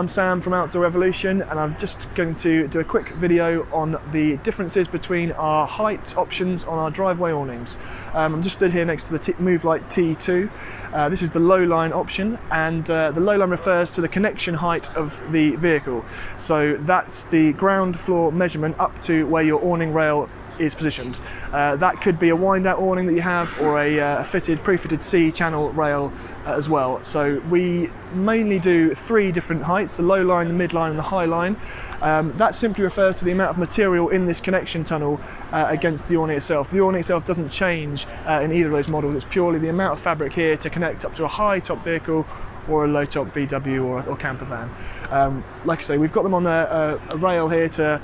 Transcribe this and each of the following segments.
I'm Sam from Outdoor Revolution, and I'm just going to do a quick video on the differences between our height options on our driveway awnings. I'm just stood here next to the Move Light T2. This is the low line option, and the low line refers to the connection height of the vehicle. So that's the ground floor measurement up to where your awning rail is positioned. That could be a wind-out awning that you have, or a pre-fitted C-channel rail as well. So we mainly do 3 different heights: the low line, the mid line, and the high line. That simply refers to the amount of material in this connection tunnel against the awning itself. The awning itself doesn't change in either of those models. It's purely the amount of fabric here to connect up to a high-top vehicle or a low-top VW or camper van. Like I say, we've got them on a rail here to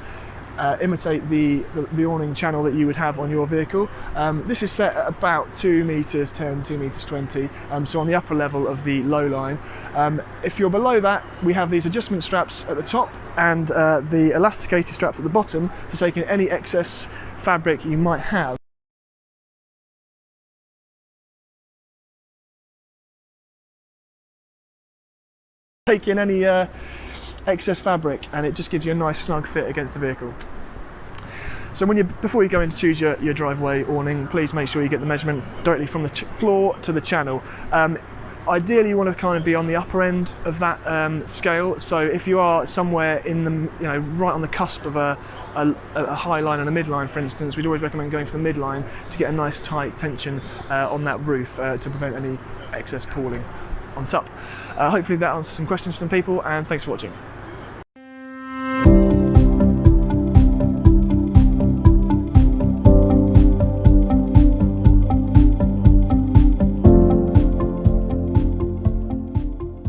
imitate the awning channel that you would have on your vehicle. This is set at about 2 meters 10, 2 meters 20, so on the upper level of the low line. If you're below that, we have these adjustment straps at the top and the elasticated straps at the bottom for taking any excess fabric you might have. Take in any excess fabric, and it just gives you a nice snug fit against the vehicle. So before you go in to choose your driveway awning, please make sure you get the measurement directly from the floor to the channel. Ideally, you want to kind of be on the upper end of that scale. So if you are somewhere in the, right on the cusp of a high line and a midline, for instance, we'd always recommend going for the midline to get a nice tight tension on that roof to prevent any excess pooling on top. Hopefully that answers some questions from people, and thanks for watching.